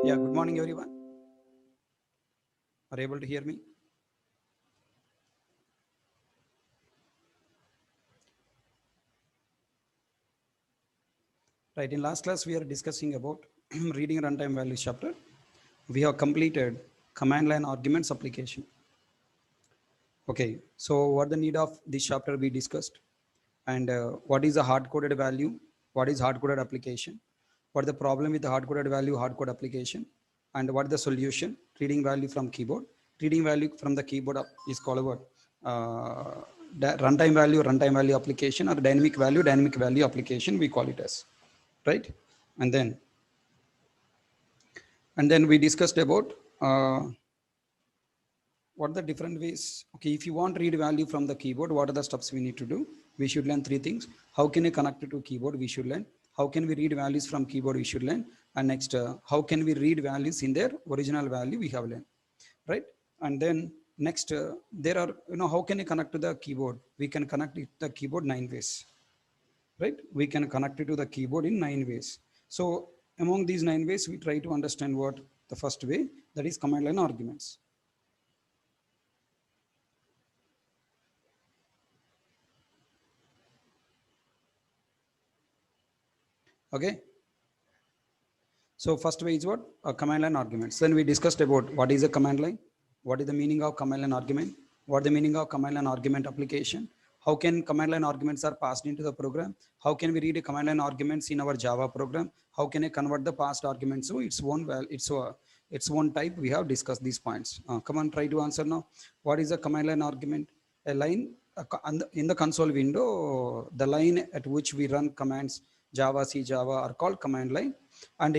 Yeah, good morning, everyone. Are you able to hear me? Right, in last class, we are discussing about reading runtime values chapter. We have completed command line arguments application. Okay, so what the need of this chapter we discussed, and what is a hard-coded value, what is hard-coded application, what is the problem with the hard-coded value, hard-code application, and what is the solution, reading value from keyboard. Reading value from the keyboard is called what? Runtime value application, or dynamic value application, we call it as, right? And then we discussed about what are the different ways. Okay, if you want to read value from the keyboard, what are the steps we need to do? We should learn three things. How can you connect it to keyboard? We should learn. How can we read values from keyboard? We should learn. And next, how can we read values in their original value? We have learned, right? And then next, there are, how can you connect to the keyboard? We can connect it to the keyboard 9 ways, right? We can connect it to the keyboard in 9 ways. So among these 9 ways, we try to understand what the first way, that is command line arguments. Okay, so first way is what? Command line arguments. Then we discussed about what is a command line, what is the meaning of command line argument, what the meaning of command line argument application, how can command line arguments are passed into the program, how can we read a command line arguments in our Java program, how can I convert the past arguments to its own its one type. We have discussed these points. Come on, try to answer now. What is a command line argument? A line in the console window, the line at which we run commands, Java, C, Java, are called command line. And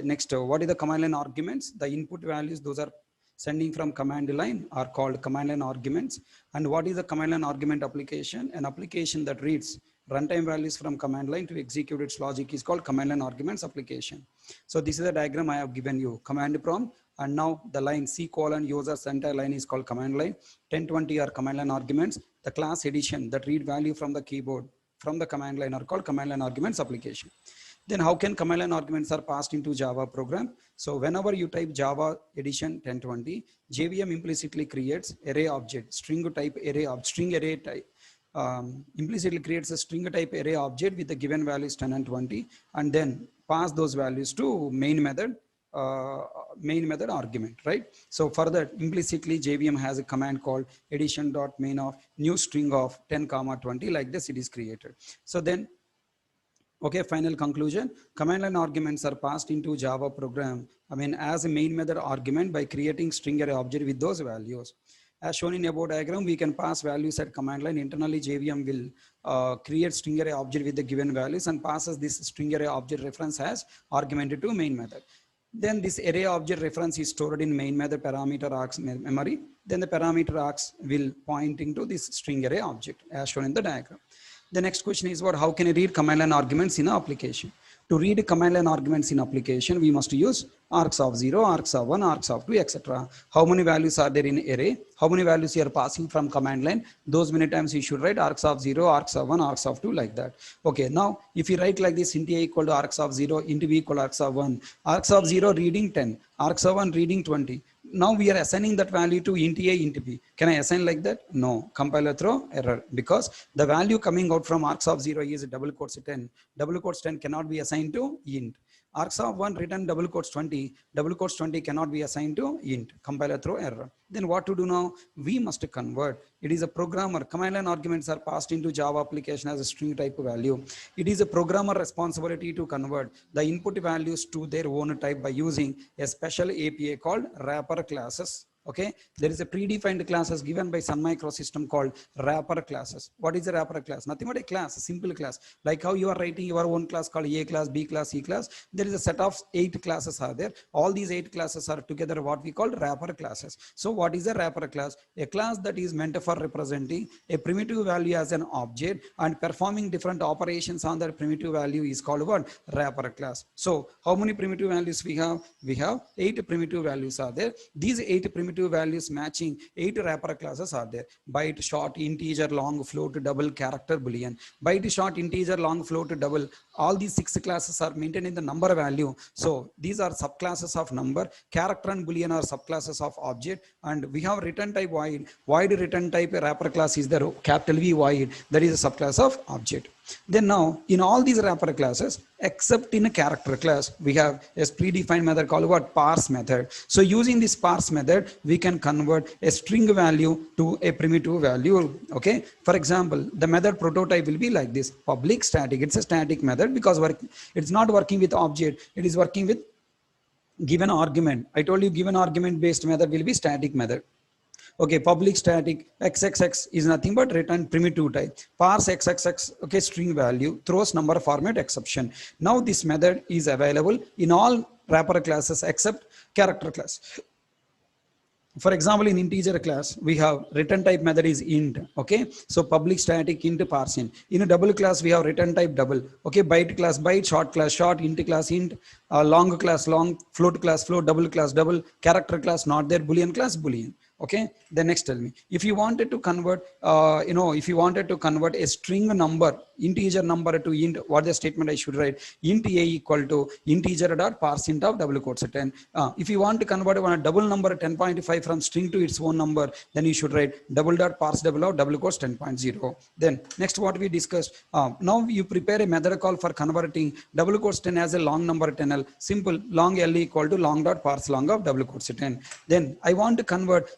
next, what is the command line arguments? The input values, those are sending from command line, are called command line arguments. And what is the command line argument application? An application that reads runtime values from command line to execute its logic is called command line arguments application. So this is the diagram I have given you. Command prompt, and now the line C colon users entire line is called command line. 1020 are command line arguments. The class edition that read value from the keyboard from the command line are called command line arguments application. Then how can command line arguments are passed into Java program? So whenever you type Java edition 1020, JVM implicitly creates array object, string type array of string array type. Implicitly creates a string type array object with the given values 10 and 20, and then pass those values to main method argument, right? So for that, implicitly JVM has a command called addition.main of new string of 10 comma 20. Like this it is created. So then, okay, final conclusion, command line arguments are passed into Java program, as a main method argument by creating string array object with those values. As shown in above diagram, we can pass values at command line. Internally, JVM will create string array object with the given values and passes this string array object reference as argument to main method. Then this array object reference is stored in main method parameter args memory. Then the parameter args will point into this string array object as shown in the diagram. The next question is what? How can I read command line arguments in an application? To read command line arguments in application, we must use args of 0, args of 1, args of 2, etc. How many values are there in array? How many values you are passing from command line? Those many times you should write args of 0, args of 1, args of 2, like that. Okay, now if you write like this, int a equal to args of 0, int b equal to args of 1, args of 0 reading 10, args of 1 reading 20. Now we are assigning that value to int a, int b. Can I assign like that? No. Compiler throw error, because the value coming out from args of 0 is double quotes 10. Double quotes 10 cannot be assigned to int. Args of 1 written double quotes 20. Double quotes 20 cannot be assigned to int. Compiler throw error. Then what to do now? We must convert. It is a programmer. Command line arguments are passed into Java application as a string type value. It is a programmer responsibility to convert the input values to their own type by using a special API called wrapper classes. Okay, there is a predefined classes given by Sun Microsystem called wrapper classes. What is a wrapper class? Nothing but a class, a simple class. Like how you are writing your own class called A class, B class, C class. There is a set of 8 classes are there. All these 8 classes are together what we call wrapper classes. So what is a wrapper class? A class that is meant for representing a primitive value as an object and performing different operations on that primitive value is called what? Wrapper class. So how many primitive values we have? We have 8 primitive values are there. These 8 primitive primitive values matching 8 wrapper classes are there. Byte, short, integer, long, float, double, character, boolean. Byte, short, integer, long, float, double. All these 6 classes are maintained in the number value. So these are subclasses of number. Character and boolean are subclasses of object. And we have return type void. Void return type wrapper class is the capital V void. That is a subclass of object. Then now in all these wrapper classes, except in a character class, we have a predefined method called what? Parse method. So using this parse method, we can convert a string value to a primitive value. Okay. For example, the method prototype will be like this: public static. It's a static method because it's not working with object. It is working with given argument. I told you given argument based method will be static method. Okay, public static xxx is nothing but return primitive type. Parse xxx, okay, string value, throws number format exception. Now this method is available in all wrapper classes except character class. For example, in integer class, we have return type method is int. Okay, so public static int parse int. In a double class, we have return type double. Okay, byte class byte, short class short, int class int, long class long, float class float, double class double, character class not there, boolean class boolean. Okay, then next tell me, if you wanted to convert, if you wanted to convert a string number, integer number to int, what the statement I should write? Int a equal to integer dot parse int of double quotes 10. If you want to convert a double number 10.5 from string to its own number, then you should write double dot parse double of double quotes 10.0. Then next what we discussed, now you prepare a method call for converting double quotes 10 as a long number 10l. Simple, long l equal to long dot parse long of double quotes 10. Then I want to convert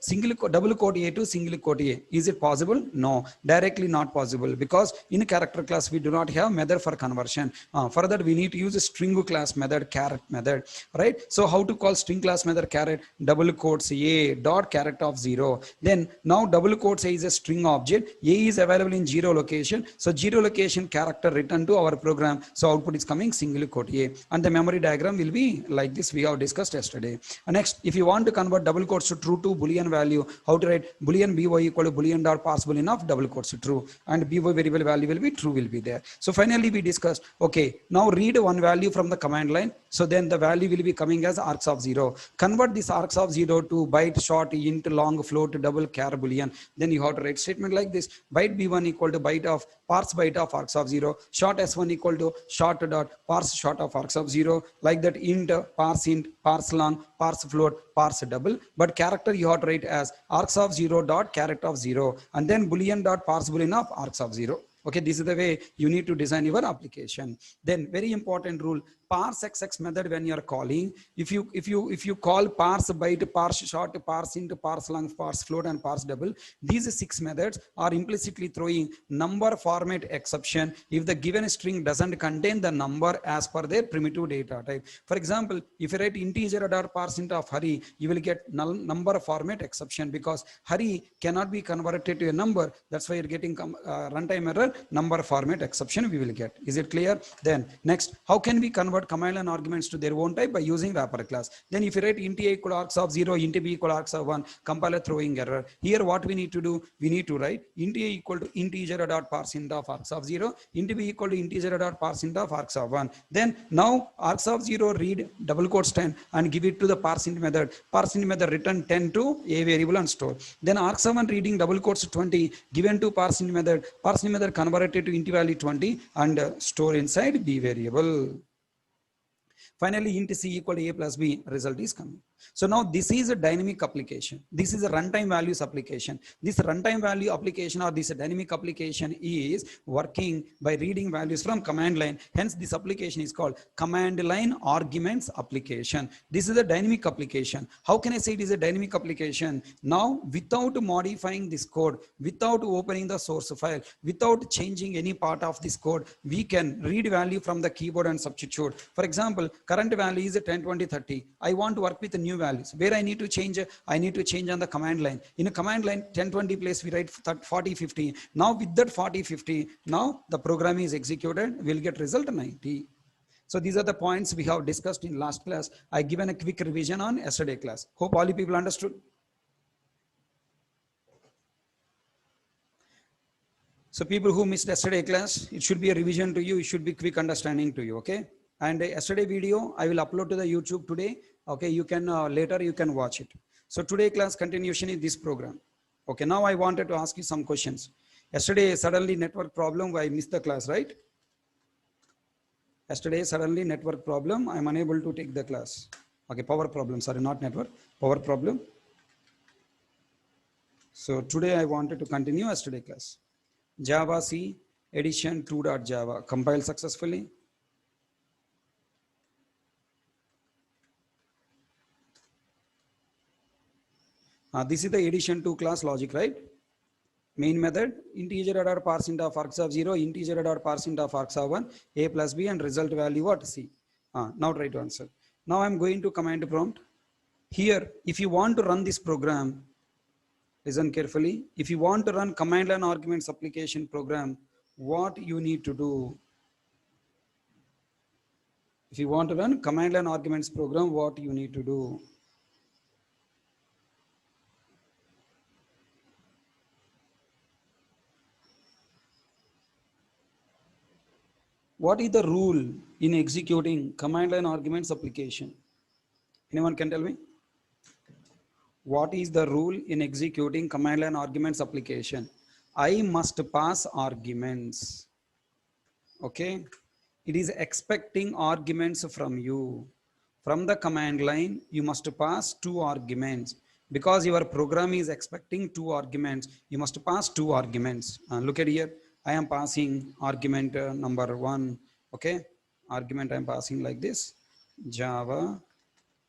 double quote a to single quote a. Is it possible? No, directly not possible, because in character class we do not have method for conversion. For that we need to use a string class method, caret method, right? So how to call string class method caret? Double quotes a dot caret of 0. Then now double quotes a is a string object. A is available in 0 location. So 0 location character return to our program. So output is coming single quote a, and the memory diagram will be like this. We have discussed yesterday. And next, if you want to convert double quotes to true to boolean value, how to write? Boolean by equal to boolean dot parse boolean of double quotes to true, and by variable value will be true will be there. So finally we discussed, okay, now read one value from the command line. So then the value will be coming as args of 0. Convert this args of 0 to byte, short, int, long, float, double, char, boolean. Then you have to write statement like this: byte b1 equal to byte of parse byte of args of 0, short s1 equal to short dot parse short of args of 0, like that int, parse long, parse float, parse double. But character you have to write as args of 0 dot character of 0, and then boolean dot parse boolean of args of 0. Okay, this is the way you need to design your application. Then very important rule: parse xx method when you are calling, if you call parse byte, parse short, parse int, parse long, parse float, and parse double, these 6 methods are implicitly throwing number format exception if the given string doesn't contain the number as per their primitive data type. For example, if you write integer dot parse int of Hari, you will get null number format exception, because Hari cannot be converted to a number. That's why you're getting runtime error, number format exception we will get. Is it clear? Then next, how can we convert command line arguments to their own type? By using wrapper class. Then if you write int a equal args of 0, int b equal args of 1, compiler throwing error. Here what we need to do, we need to write int a equal to integer dot parse int of args of 0, int b equal to integer dot parse int of args of 1. Then now args of 0 read double quotes 10 and give it to the parse int method. Parse int method return 10 to a variable and store. Then args of 1 reading double quotes 20 given to parse int method. Parse int method converted to int value 20 and store inside b variable. Finally, int c equal to a plus b, result is coming. So now this is a dynamic application. This is a runtime values application. This runtime value application or this dynamic application is working by reading values from command line. Hence this application is called command line arguments application. This is a dynamic application. How can I say it is a dynamic application? Now without modifying this code, without opening the source file, without changing any part of this code, we can read value from the keyboard and substitute. For example, current value is 10, 20, 30. I want to work with the new values. Where I need to change on the command line. In a command line 10, 20 place we write 40, 50. Now with that 40, 50, now the program is executed, we'll get result 90. So these are the points we have discussed in last class. I given a quick revision on yesterday class. Hope all you people understood. So people who missed yesterday class, it should be a revision to you. It should be quick understanding to you. Okay. And yesterday video I will upload to the YouTube today. Okay, you can later you can watch it. So today class continuation is this program. Okay, now I wanted to ask you some questions. Yesterday suddenly network problem, I missed the class, right? Yesterday suddenly network problem, I am unable to take the class. Okay, power problem, sorry, not network, power problem. So today I wanted to continue yesterday class. Java C edition 2.java compile successfully. This is the edition 2 class logic, right? Main method, integer dot parse int of args of 0, integer dot parse int of args of 1, a plus b, and result value what? C. Now try to answer. Now I'm going to command prompt. Here, if you want to run this program, listen carefully. If you want to run command line arguments application program, what you need to do? If you want to run command line arguments program, what you need to do? What is the rule in executing command line arguments application? Anyone can tell me? What is the rule in executing command line arguments application? I must pass arguments. Okay. It is expecting arguments from you. From the command line, you must pass 2 arguments. Because your program is expecting 2 arguments, you must pass 2 arguments. Look at here. I am passing argument number 1. Okay. Argument I am passing like this. Java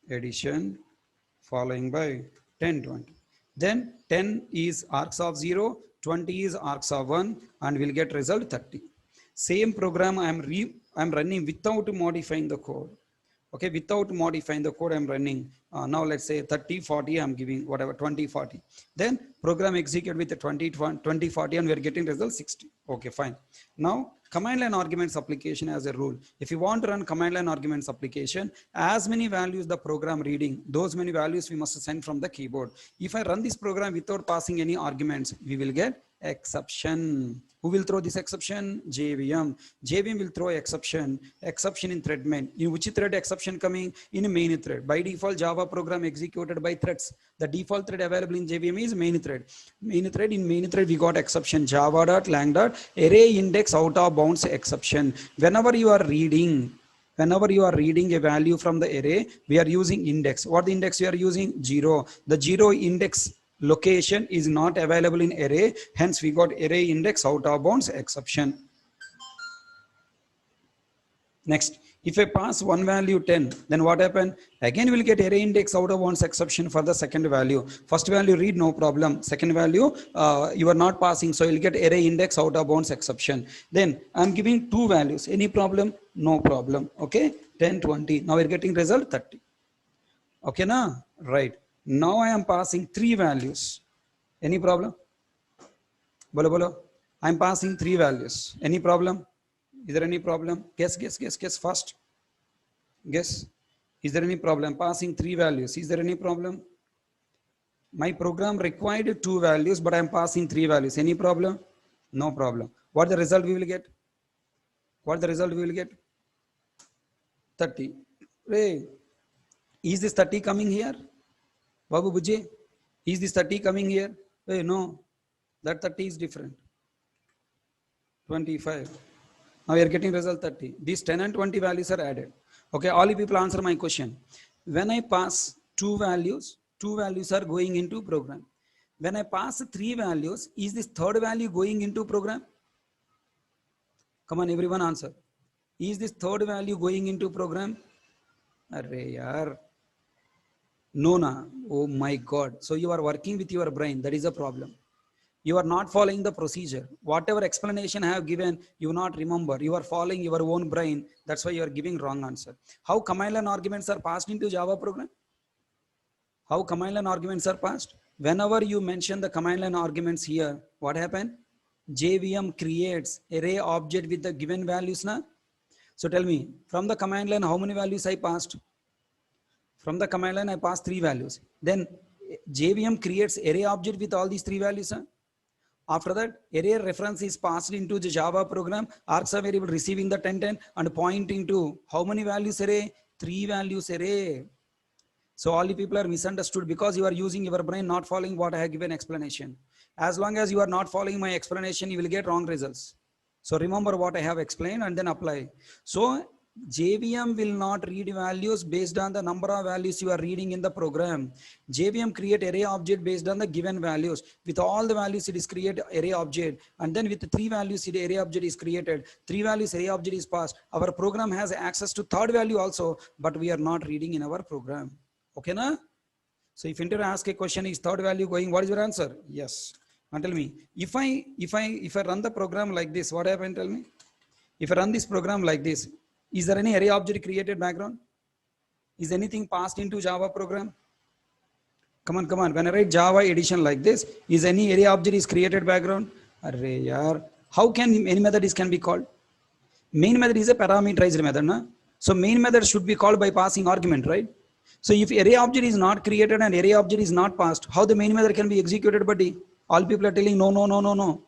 edition following by 10, 20. Then 10 is args of 0, 20 is args of 1, and we'll get result 30. Same program I'm running without modifying the code. Okay, without modifying the code I'm running. Now let's say 30, 40, I'm giving whatever, 20, 40. Then program execute with the 20, 20, 40, and we're getting result 60. Okay, fine. Now command line arguments application as a rule. If you want to run command line arguments application, as many values the program reading, those many values we must send from the keyboard. If I run this program without passing any arguments, we will get exception. Who will throw this exception? JVM. JVM will throw exception in thread main. In which thread exception coming? In a main thread. By default, Java program executed by threads. The default thread available in JVM is main thread. In main thread, we got exception java.lang. Array index out of bounds exception. Whenever you are reading a value from the array, we are using index. What the index we are using? 0. The 0 index location is not available in array, hence we got array index out of bounds exception. Next, if I pass one value 10, then what happened? Again we will get array index out of bounds exception for the second value. First value read, no problem. Second value you are not passing, so you'll get array index out of bounds exception. Then I'm giving 2 values. Any problem? No problem. Okay, 10, 20. Now we're getting result 30. Okay, na? Right. Now I am passing 3 values. Any problem? Bolo, bolo. I am passing 3 values. Any problem? Is there any problem? Guess fast. Guess. Is there any problem? Passing 3 values. Is there any problem? My program required 2 values, but I am passing 3 values. Any problem? No problem. What the result we will get? What the result we will get? 30. Hey, is this 30 coming here? Babu Bujji, is this 30 coming here? Hey, no, that 30 is different. 25. Now we are getting result 30. These 10 and 20 values are added. Okay, all you people answer my question. When I pass 2 values are going into program. When I pass 3 values, is this third value going into program? Come on, everyone answer. Is this third value going into program? Arre yaar. No, na. Oh my God. So you are working with your brain. That is a problem. You are not following the procedure. Whatever explanation I have given, you not remember. You are following your own brain. That's why you are giving wrong answer. How command line arguments are passed into Java program? How command line arguments are passed? Whenever you mention the command line arguments here, what happened? JVM creates array object with the given values. Na? So tell me, from the command line, how many values I passed? From the command line, I pass 3 values. Then JVM creates array object with all these 3 values. Huh? After that, array reference is passed into the Java program, args variable receiving the 10, 10 and pointing to how many values array? 3 values array. So all the people are misunderstood because you are using your brain, not following what I have given explanation. As long as you are not following my explanation, you will get wrong results. So remember what I have explained and then apply. So JVM will not read values based on the number of values you are reading in the program. JVM create array object based on the given values. With all the values, it is create array object. And then with the three values, the array object is created. Three values, array object is passed. Our program has access to third value also, but we are not reading in our program. Okay, na? So if interviewer asks a question, is third value going? What is your answer? Yes. And tell me, if I run the program like this, what happened? Tell me. If I run this program like this, is there any array object created background? Is anything passed into Java program? Come on, come on. When I write Java edition like this, is any array object is created background? Array, yaar. How can any method is can be called? Main method is a parameterized method, na? So main method should be called by passing argument, right? So if array object is not created and array object is not passed, how the main method can be executed, buddy? All people are telling no, no, no, no, no.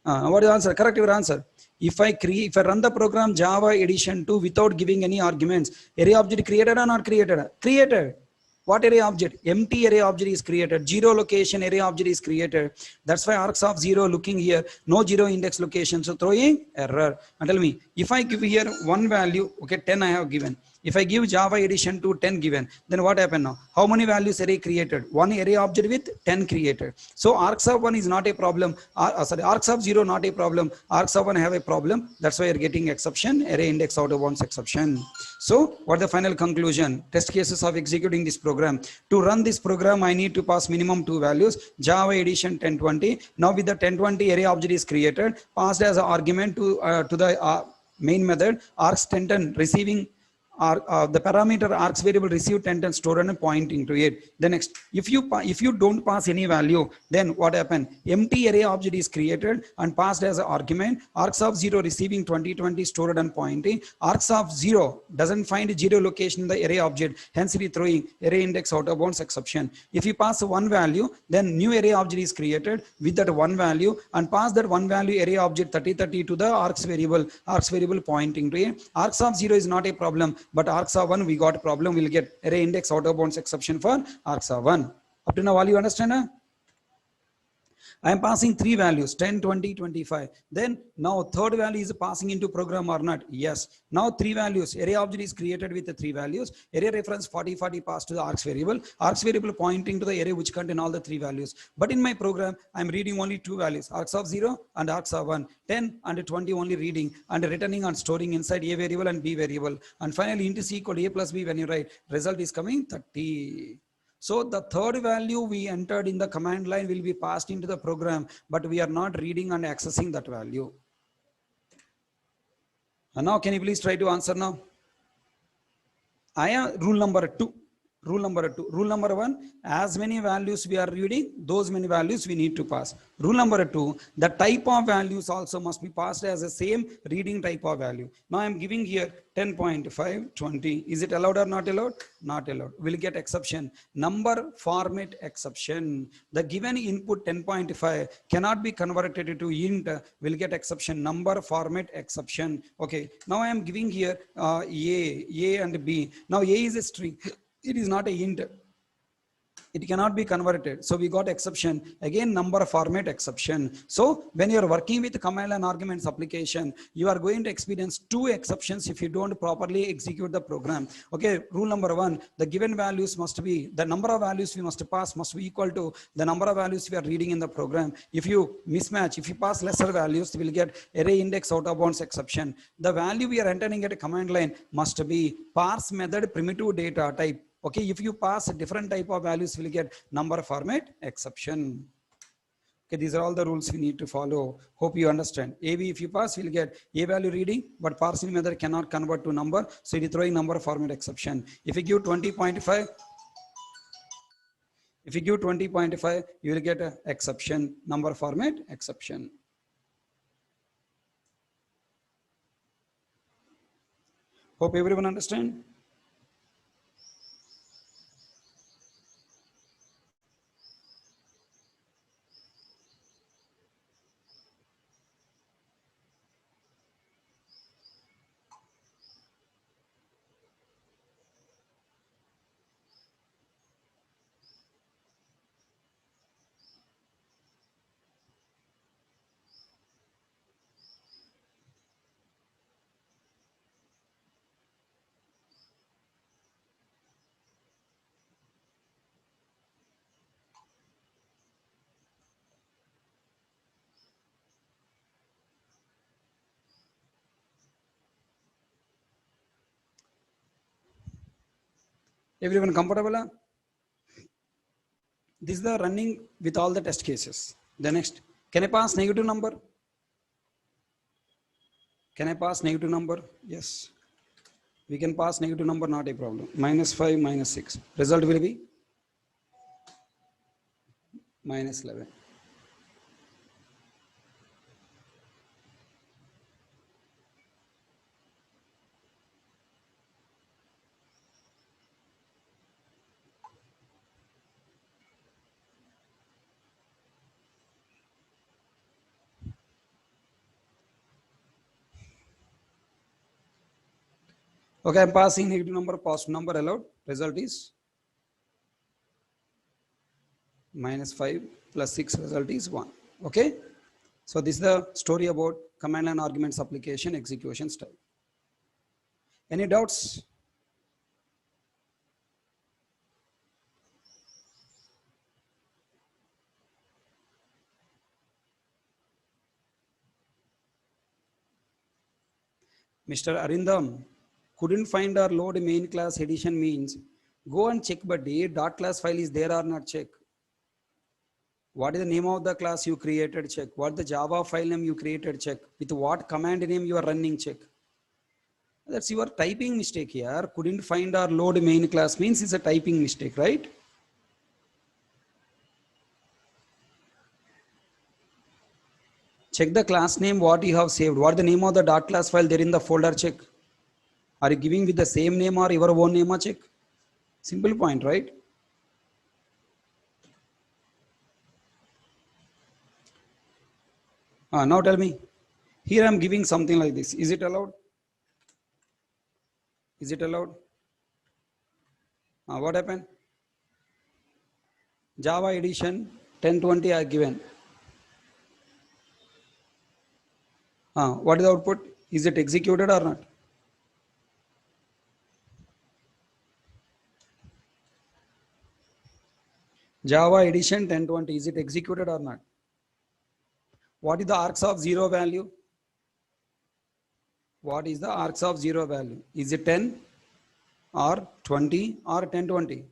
What is the answer? Correct your answer. If I run the program Java edition 2 without giving any arguments, array object created or not created? Created. What array object? Empty array object is created. Zero location array object is created. That's why args of zero looking here. No zero index location. So throwing error. And tell me, if I give here one value, okay, 10 I have given. If I give Java edition to 10 given, then what happened now? How many values array created? One array object with 10 created. So args of 1 is not a problem. Args of 0 not a problem. Args of 1 have a problem. That's why you're getting exception, array index out of bounds exception. So what the final conclusion? Test cases of executing this program. To run this program, I need to pass minimum two values. Java edition 1020. Now with the 1020 array object is created, passed as an argument to the main method, args1010 receiving the parameter args variable receive 10 and stored and pointing to it. The next, if you don't pass any value, then what happen? Empty array object is created and passed as an argument. Args of 0 receiving 2020 stored and pointing. Args of 0 doesn't find 0 location in the array object, hence it is throwing array index out of bounds exception. If you pass one value, then new array object is created with that one value and pass that one value array object 3030 to the args variable pointing to it. Args of 0 is not a problem, but args of 1 we got a problem. We'll get array index out of bounds exception for args of 1. Up to now all you understand? Huh? I am passing three values 10, 20, 25. Then now third value is passing into program or not? Yes. Now three values. Array object is created with the three values. Array reference 40, 40 passed to the args variable. Args variable pointing to the array which contain all the three values. But in my program, I am reading only two values, args of 0 and args of 1. 10 and 20 only reading and returning and storing inside a variable and b variable. And finally int is equal to a plus b when you write. Result is coming 30. So the third value we entered in the command line will be passed into the program, but we are not reading and accessing that value. And now can you please try to answer now? I am rule number 2. Rule number 2. Rule number 1, as many values we are reading, those many values we need to pass. Rule number 2, the type of values also must be passed as the same reading type of value. Now I am giving here 10.5, 20. Is it allowed or not allowed? Not allowed. We'll get exception. Number format exception. The given input 10.5 cannot be converted to int. We'll get exception. Number format exception. Okay. Now I am giving here A and B. Now A is a string. It is not a int. It cannot be converted. So we got exception. Again, number format exception. So when you are working with command and arguments application, you are going to experience two exceptions if you don't properly execute the program. Okay, rule number 1, the given values must be, the number of values we must pass must be equal to the number of values we are reading in the program. If you mismatch, if you pass lesser values, we will get array index out of bounds exception. The value we are entering at a command line must be parse method primitive data type. Okay, if you pass a different type of values, we'll get number format exception. Okay, these are all the rules we need to follow. Hope you understand. AV, if you pass, we'll get A value reading, but parsing method cannot convert to number, so it is throwing number format exception. If you give 20.5, you will get a exception, number format exception. Hope everyone understand. Everyone comfortable? This is the running with all the test cases. The next, can I pass negative number? Can I pass negative number? Yes, we can pass negative number, not a problem. -5 -6, result will be -11. Okay, I'm passing negative number, positive number allowed. Result is -5 plus 6, result is 1. Okay, so this is the story about command line arguments application execution style. Any doubts? Mr. Arindam, couldn't find or load main class edition means go and check, but the dot class file is there or not, check. What is the name of the class you created, check. What the Java file name you created, check. With what command name you are running, check. That's your typing mistake here. Couldn't find or load main class means it's a typing mistake, right? Check the class name, what you have saved. What the name of the dot class file there in the folder, check. Are you giving with the same name or your own name, check? Simple point, right? Now tell me, here I am giving something like this. Is it allowed? Is it allowed? What happened? Java edition 1020 are given. What is the output? Is it executed or not? Java edition 1020, is it executed or not? What is the args of zero value? What is the args of zero value? Is it 10 or 20 or 1020?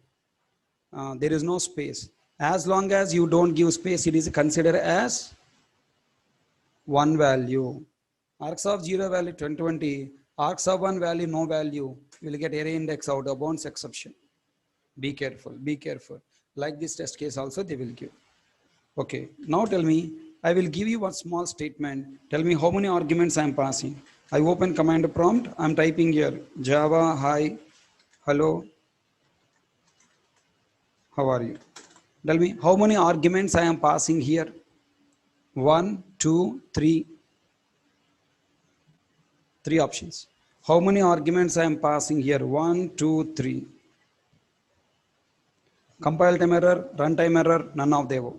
There is no space. As long as you don't give space, it is considered as one value. Args of zero value 1020, args of one value no value, you will get array index out of bounds exception. Be careful, be careful. Like this test case also they will give. Okay, now tell me, I will give you one small statement. Tell me how many arguments I am passing. I open command prompt, I am typing here Java, hi, hello, how are you? Tell me how many arguments I am passing here. 1, 2, 3. 3 options. How many arguments I am passing here? 1, 2, 3. Compile time error, runtime error, none of the above.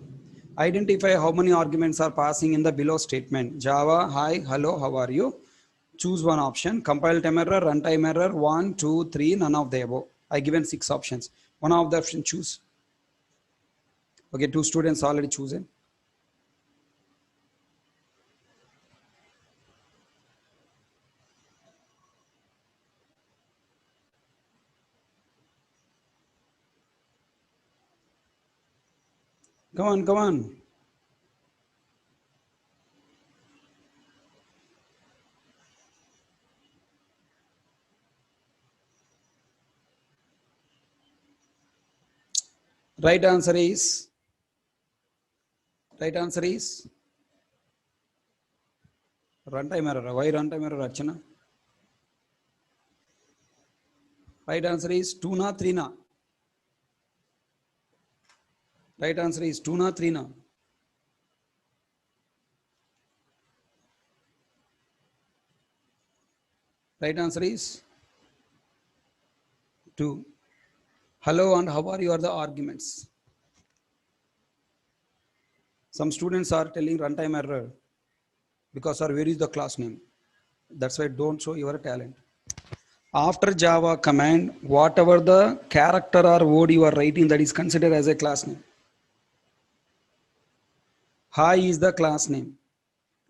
Identify how many arguments are passing in the below statement. Java, hi, hello, how are you? Choose one option. Compile time error, runtime error, 1, 2, 3, none of the above. I given 6 options. One of the option choose. Okay, 2 students already chosen. Come on, come on. Right answer is runtime error. Why runtime error, Archana? Right answer is 2 na 3 na. Right answer is 2 na 3 na. Right answer is 2. Hello and how are you are the arguments. Some students are telling runtime error because where is the class name? That's why don't show your talent. After Java command, whatever the character or word you are writing, that is considered as a class name. Hi is the class name.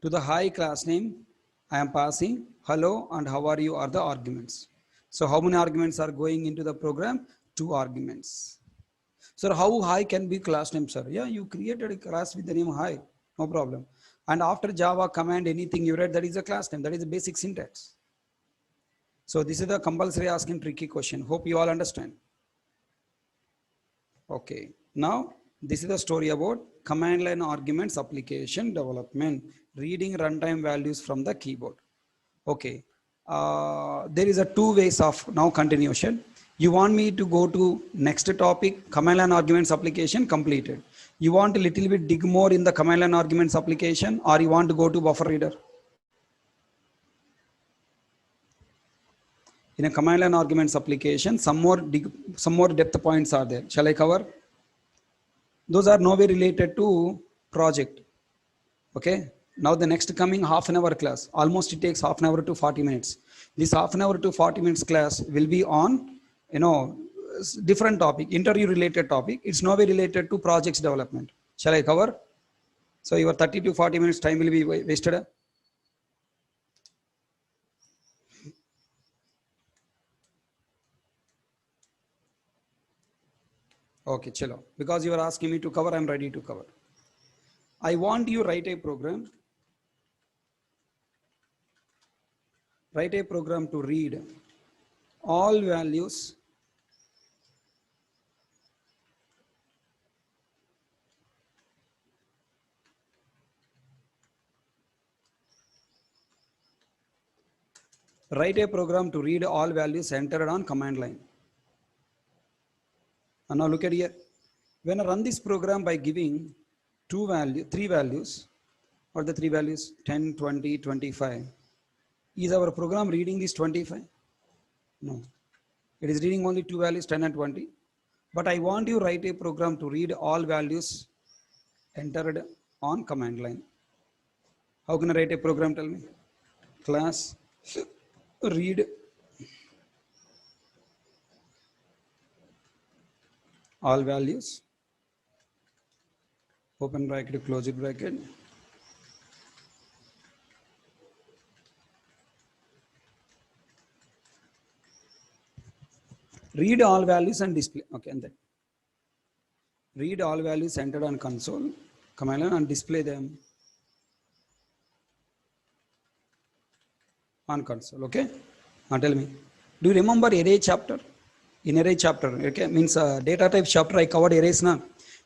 To the hi class name, I am passing hello and how are you are the arguments. So how many arguments are going into the program? 2 arguments. Sir, how high can be class name, sir? Yeah, you created a class with the name high, no problem. And after Java command, anything you read, that is a class name, that is a basic syntax. So this is the compulsory asking tricky question. Hope you all understand. Okay, now this is the story about command line arguments application development, reading runtime values from the keyboard. Okay, there is a 2 ways of now continuation. You want me to go to next topic, command line arguments application completed. You want a little bit dig more in the command line arguments application, or you want to go to buffer reader? In a command line arguments application, some more depth points are there. Shall I cover? Those are nowhere related to project. Okay. Now the next coming half an hour class, almost it takes half an hour to 40 minutes. This half an hour to 40 minutes class will be on, different topic, interview related topic. It's nowhere related to projects development. Shall I cover? So your 30 to 40 minutes time will be wasted. Okay, chalo. Because you are asking me to cover, I'm ready to cover. I want you write a program. Write a program to read all values write a program to read all values entered on command line. And now look at here. When I run this program by giving three values, or the 3 values, 10, 20, 25, is our program reading this 25? No. It is reading only 2 values, 10 and 20. But I want you to write a program to read all values entered on command line. How can I write a program? Tell me. Class read all values, open bracket, close it bracket. Read all values and display. Okay, and then read all values entered on console, command line, and display them on console. Okay, now tell me, do you remember array chapter? In array chapter, okay, means data type chapter, I covered arrays now.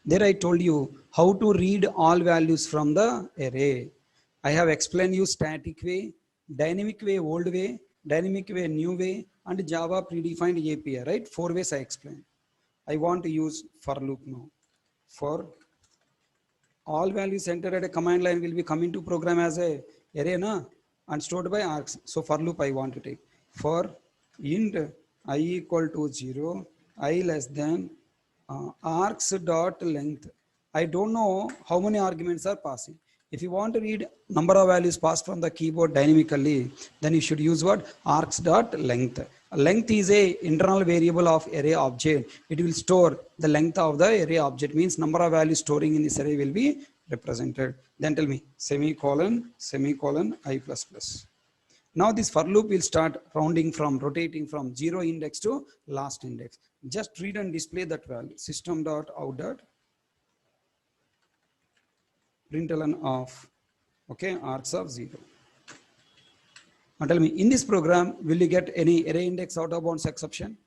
There I told you how to read all values from the array. I have explained you static way, dynamic way, old way, dynamic way, new way, and Java predefined API, right? 4 ways I explained. I want to use for loop now. For all values entered at a command line will be coming to program as a array na, and stored by args. So for loop I want to take for int I equal to 0, I less than args dot length. I don't know how many arguments are passing. If you want to read number of values passed from the keyboard dynamically, then you should use what? Args dot length. Length is a internal variable of array object. It will store the length of the array object, means number of values storing in this array will be represented. Then tell me semicolon, semicolon, I plus plus. Now this for loop will start rotating from 0 index to last index. Just read and display that value. System dot out dot println of, okay, args of 0. Now tell me, in this program, will you get any array index out of bounds exception?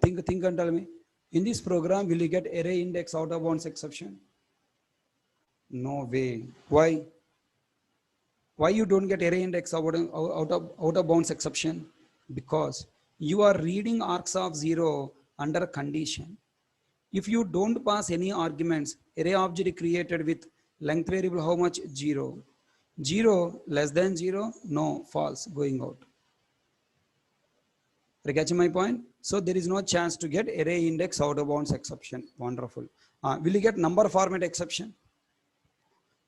Think and tell me. In this program, will you get array index out of bounds exception? No way. Why? Why you don't get array index out of bounds exception? Because you are reading args of 0 under condition. If you don't pass any arguments, array object created with length variable how much? 0. 0 less than 0, no, false, going out. Are you catching my point? So there is no chance to get array index out of bounds exception. Wonderful. Will you get number format exception?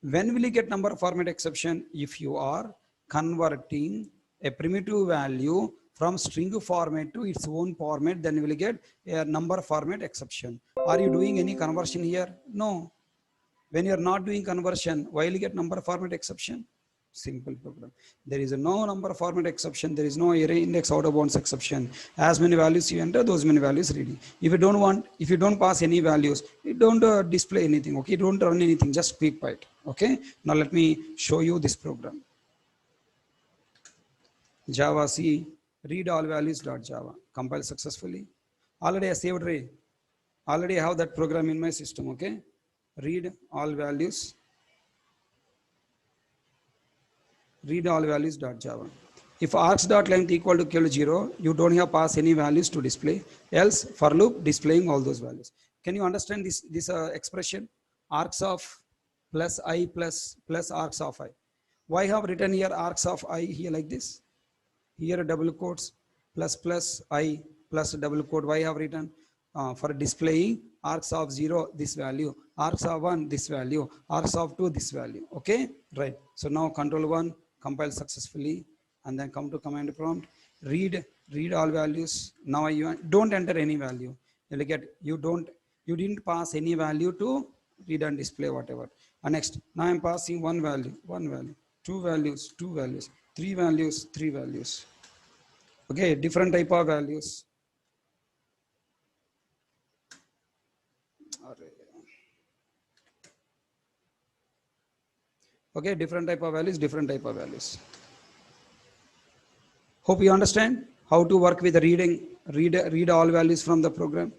When will you get number format exception? If you are converting a primitive value from string format to its own format, then you will get a number format exception. Are you doing any conversion here? No. When you are not doing conversion, why will you get number format exception? Simple program. There is a no number format exception. There is no array index out of bounds exception. As many values you enter, those many values ready. If you don't want, if you don't pass any values, you don't display anything. Okay, don't run anything. Just quick byte. Okay. Now let me show you this program. Java C read all values dot Java. Compile successfully. Already I saved array. Already I have that program in my system. Okay. Read all values. Read all values dot Java. If args.length equal to 0, you don't have pass any values to display. Else for loop displaying all those values. Can you understand this expression? Args of plus I plus args of I. Why have written here args of I here like this? Here double quotes plus I plus double quote. Why have written? For displaying arcs of 0 this value, arcs of 1 this value, arcs of 2 this value. Okay, right. So now control 1 compile successfully, and then come to command prompt, read all values. Now you don't enter any value. You'll get, you didn't pass any value to read and display whatever. And next, now I'm passing one value, two values, three values, three values. Okay, different type of values. Okay, different type of values, different type of values. Hope you understand how to work with read all values from the program.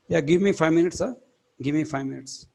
Yeah, give me 5 minutes, sir. Give me 5 minutes.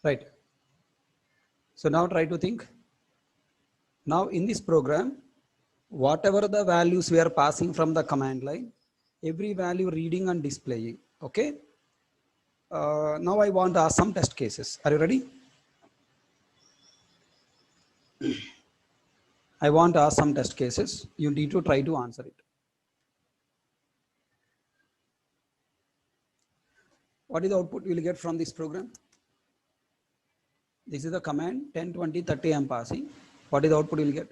right? So now try to think. Now in this program, whatever the values we are passing from the command line, every value reading and displaying. Okay. Now I want to ask some test cases. Are you ready? I want to ask some test cases. You need to try to answer it. What is the output you will get from this program? This is the command 10, 20, 30 I am passing. What is the output you will get?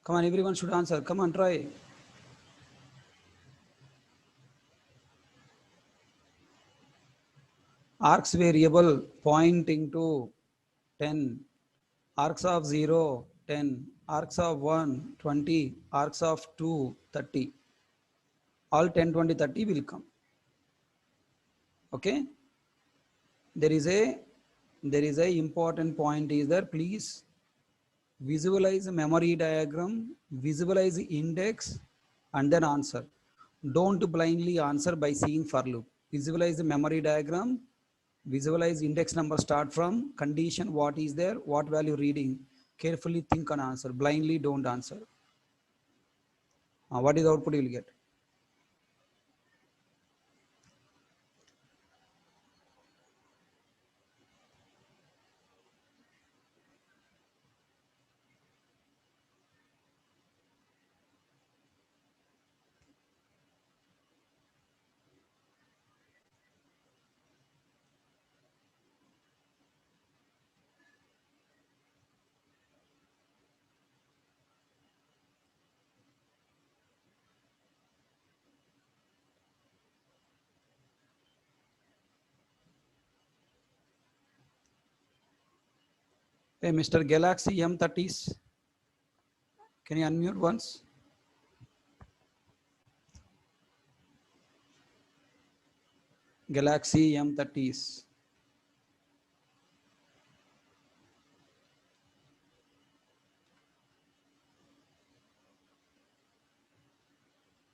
Come on, everyone should answer. Come on, try. Args variable pointing to 10. Arcs of 0, 10. Arcs of 1, 20. Arcs of 2, 30. All 10, 20, 30 will come. Okay. There is a important point is there. Please visualize a memory diagram, visualize the index, and then answer. Don't blindly answer by seeing for loop. Visualize the memory diagram, visualize index number start from, condition what is there, what value reading. Carefully think and answer. Blindly don't answer. What is the output you will get? Hey, Mr. Galaxy M30s, can you unmute once? Galaxy M30s.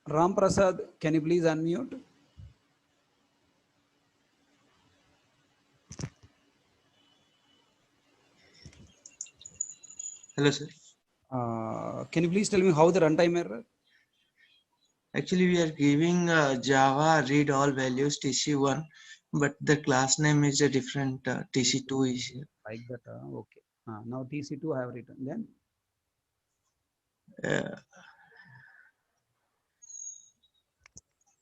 Ram Prasad, can you please unmute? Hello, sir. Can you please tell me how the runtime error? Actually, we are giving Java read all values TC1, but the class name is a different TC2 is here. Like that, okay. Now TC2 I have written. Then Uh,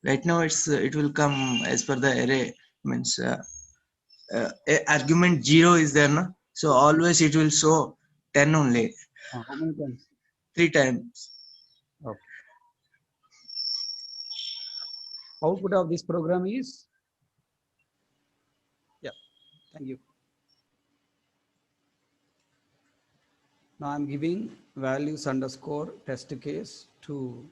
right now, it will come as per the array means argument 0 is there, no? So always it will show 10 only, how many times? 3 times. Okay. Output of this program is, yeah, thank you. Now I'm giving values underscore test case to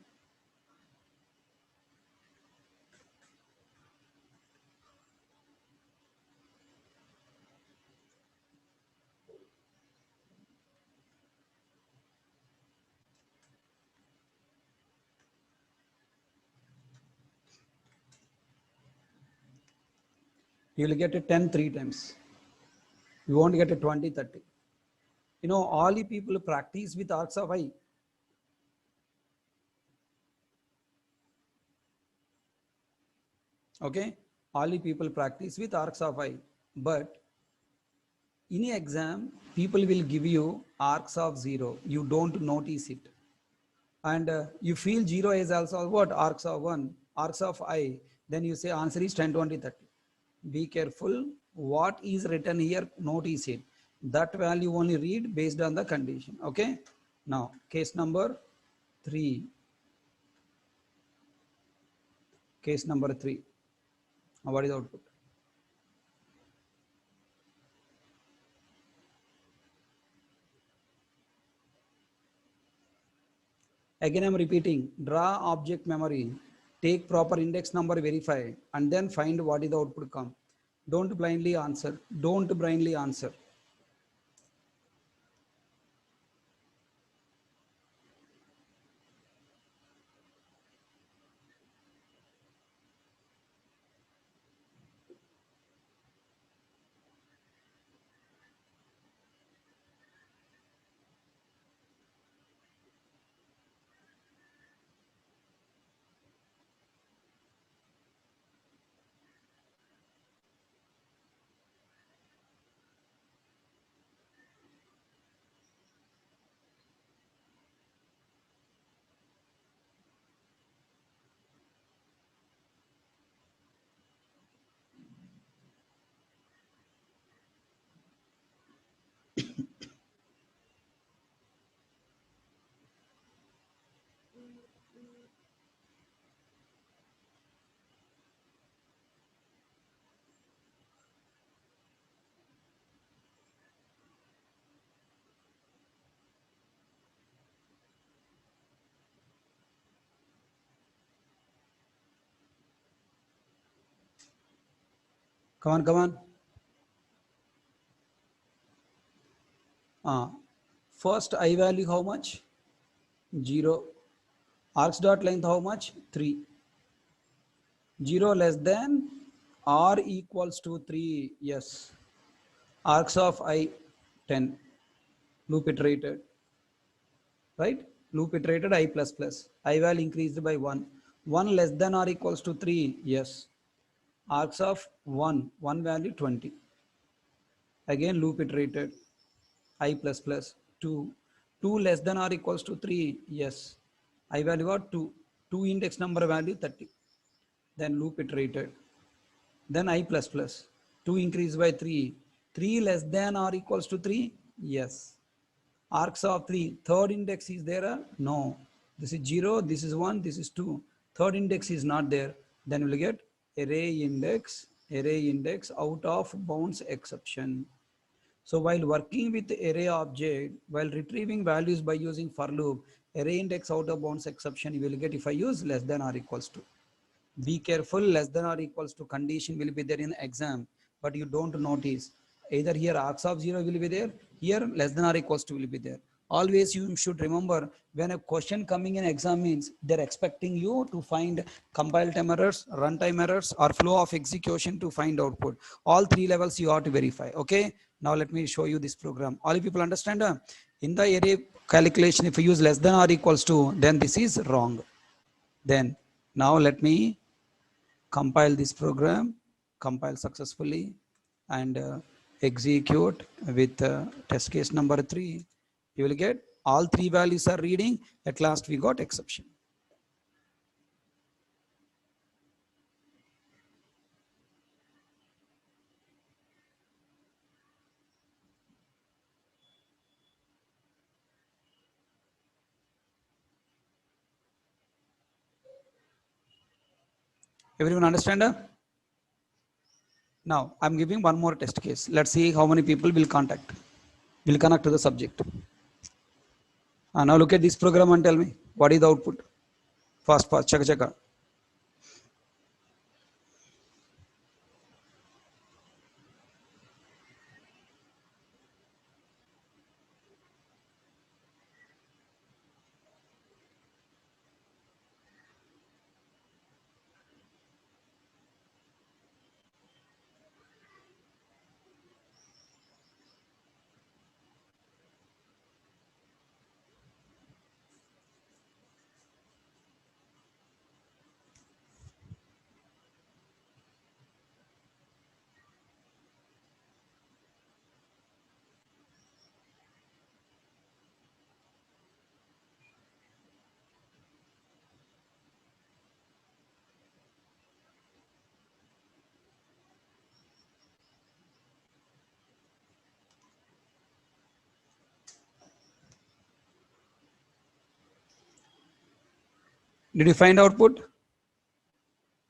you will get a 10 3 times. You won't get a 20 30. You know, all the people practice with arcs of I. Okay, all the people practice with arcs of I, but in an exam, people will give you arcs of 0. You don't notice it. And you feel 0 is also what? Arcs of 1, arcs of I. Then you say answer is 10, 20, 30. Be careful. What is written here, notice it. That value only read based on the condition. Okay. Now, case number 3. Case number 3. What is the output? Again, I'm repeating, draw object memory, take proper index number, verify, and then find what is the output come. Don't blindly answer. Don't blindly answer. Come on, come on. First I value how much? 0. Arcs dot length how much? 3. 0 less than or equals to 3. Yes. Arcs of I 10. Loop iterated. Right? Loop iterated I plus plus. I value increased by 1. 1 less than or equals to 3. Yes. Arcs of 1. 1 value 20. Again loop iterated. I plus plus 2. 2 less than or equals to 3. Yes. I value what? 2. 2 index number value 30. Then loop iterated. Then I plus plus. 2 increased by 3. 3 less than or equals to 3? Yes. Arcs of 3. Third index is there? No. This is 0, this is 1, this is 2. Third index is not there. Then we will get array index out of bounds exception. So while working with array object, while retrieving values by using for loop, array index out of bounds exception you will get if I use less than or equals to. Be careful, less than or equals to condition will be there in exam, but you don't notice. Either here arcs of 0 will be there, here less than or equals to will be there. Always you should remember, when a question coming in exam means they're expecting you to find compile time errors, runtime errors, or flow of execution to find output. All three levels you have to verify. Okay, now let me show you this program. All people understand? In the array calculation, if you use less than or equals to, then this is wrong. Then now let me compile this program, compile successfully, and execute with test case number 3. You will get all 3 values are reading. At last we got exception. Everyone understand? Now I'm giving one more test case. Let's see how many people will connect to the subject. Now look at this program and tell me what is the output. Fast, check. Did you find output?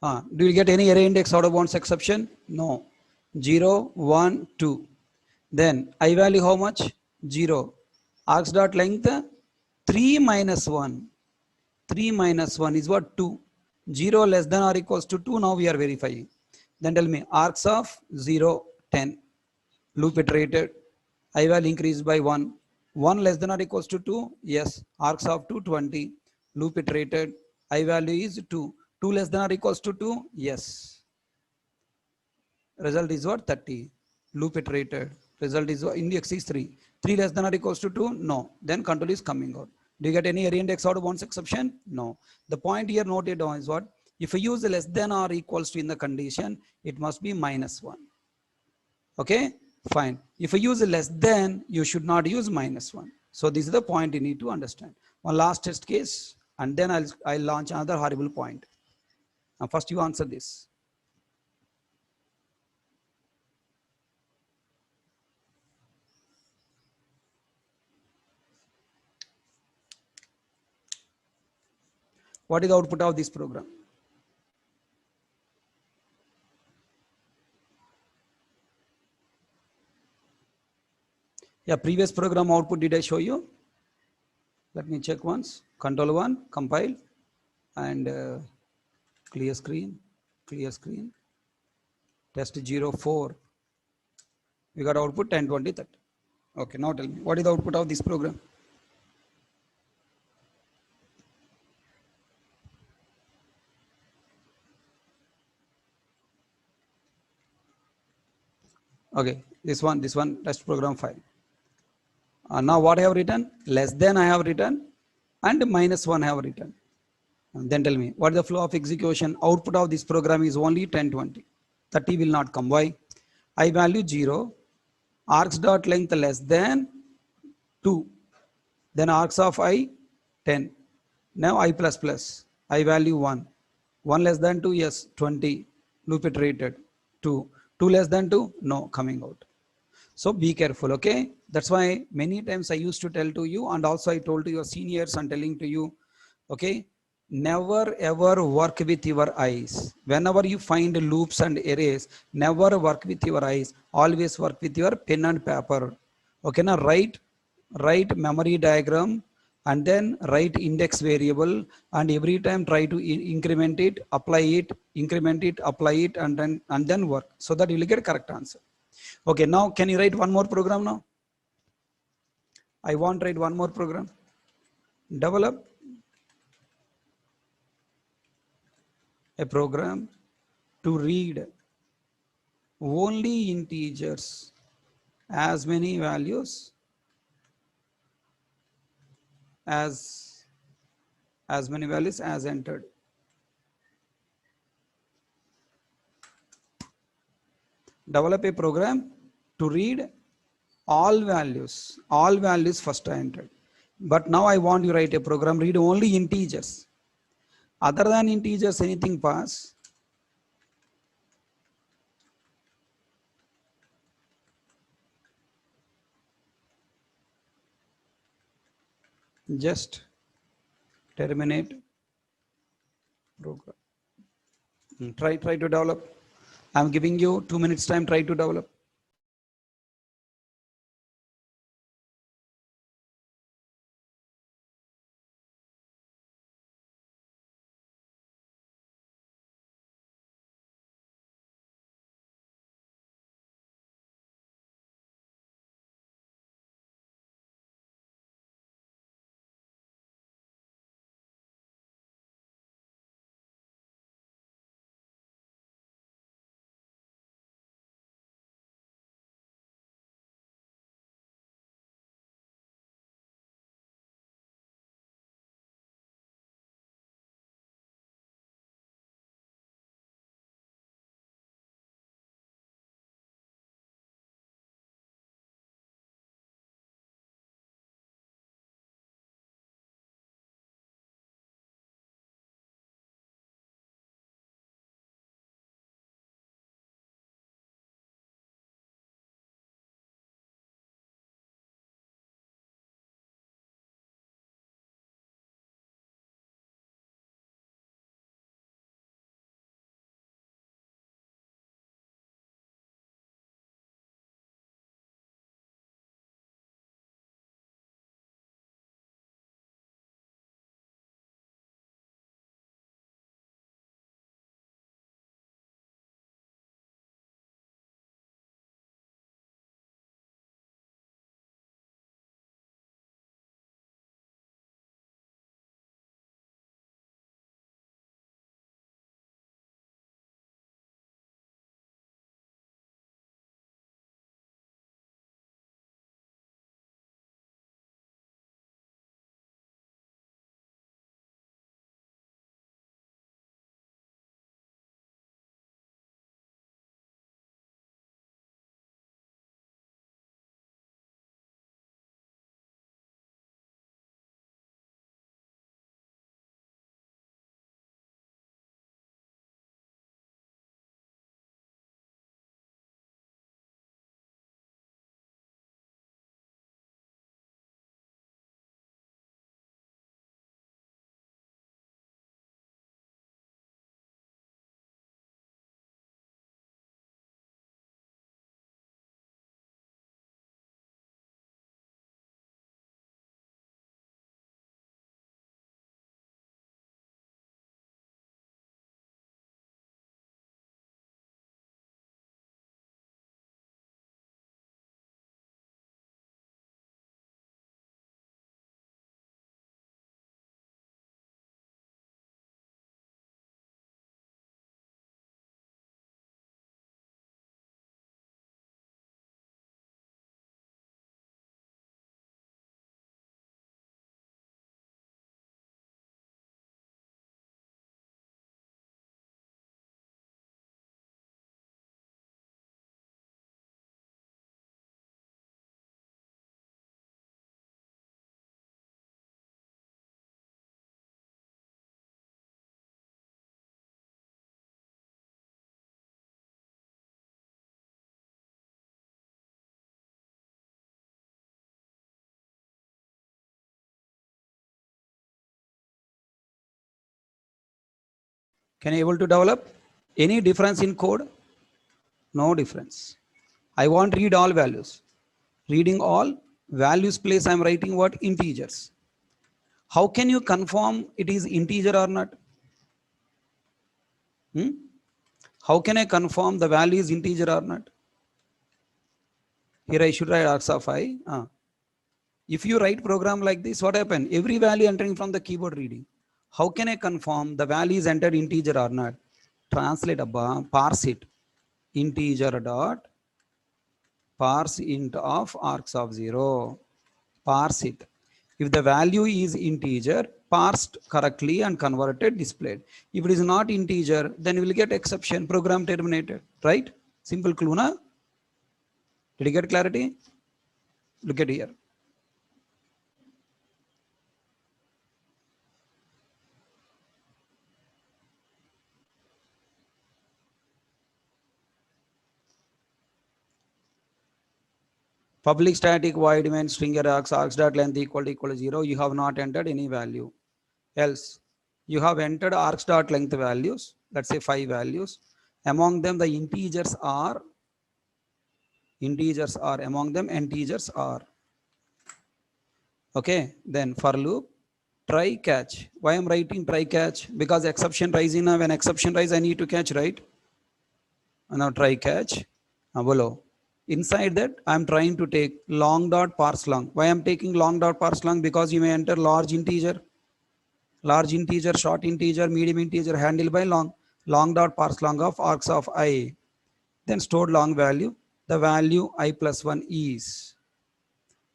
Do you get any array index out of bounds exception? No. 0, 1, 2. Then I value how much? 0. Arcs dot length 3 minus 1. 3 minus 1 is what? 2. 0 less than or equals to 2. Now we are verifying. Then tell me arcs of 0, 10. Loop iterated. I value increased by 1. 1 less than or equals to 2. Yes. Arcs of 2, 20. Loop iterated. I value is 2. 2 less than or equals to 2. Yes. Result is what? 30. Loop iterated. Result is what? Index is 3. 3 less than or equals to 2? No. Then control is coming out. Do you get any array index out of bounds exception? No. The point here noted down is what? If you use less than or equals to in the condition, it must be minus 1. Okay? Fine. If you use less than, you should not use minus 1. So this is the point you need to understand. One last test case, and then I'll launch another horrible point. Now first you answer this. What is the output of this program? Yeah, previous program output did I show you? Let me check once. Control 1, compile, and clear screen, test 04. We got output 10, 20, 30. Okay, now tell me, what is the output of this program? Okay, this one, test program file. Now what I have written? Less than I have written and minus 1 I have written. And then tell me, what is the flow of execution? Output of this program is only 10, 20. 30 will not come. Why? I value 0, args dot length less than 2. Then args of I 10. Now I plus plus. I value 1. 1 less than 2, yes, 20. Loop iterated. 2. 2 less than 2, no, coming out. So be careful, okay? That's why many times I used to tell to you, and also I told to your seniors and telling to you, okay? Never ever work with your eyes. Whenever you find loops and arrays, never work with your eyes. Always work with your pen and paper. Okay, now write memory diagram and then write index variable, and every time try to increment it, apply it, increment it, apply it, and then work, so that you will get correct answer. Okay, now can you write one more program now? I want to write one more program. Develop a program to read only integers, as many values as many values as entered. Develop a program to read all values first I entered. But now I want you to write a program, read only integers. Other than integers, anything pass. Just terminate program. Try to develop. I'm giving you 2 minutes time, try to develop. Can you able to develop? Any difference in code? No difference. I want read all values. Reading all values place I'm writing what? Integers. How can you confirm it is integer or not? Hmm? How can I confirm the value is integer or not? Here I should write args of I. If you write program like this, what happen? Every value entering from the keyboard reading. How can I confirm the value is entered integer or not? Translate above, parse it. Integer dot parse int of args of 0. Parse it. If the value is integer, parsed correctly and converted, displayed. If it is not integer, then you will get exception, program terminated, right? Simple clue, na? Did you get clarity? Look at here. Public static void main string args dot length equal to 0. You have not entered any value. Else, you have entered args dot length values. Let's say 5 values. Among them, the integers are among them integers are. Okay. Then for loop, try catch. Why I'm writing try catch? Because exception rising. When exception rise, I need to catch, right? Now try catch. Below. Inside that, I'm trying to take long dot parse long. Why I'm taking long dot parse long? Because you may enter large integer, short integer, medium integer handled by long. Long dot parse long of args of I. Then stored long value. The value I plus 1 is.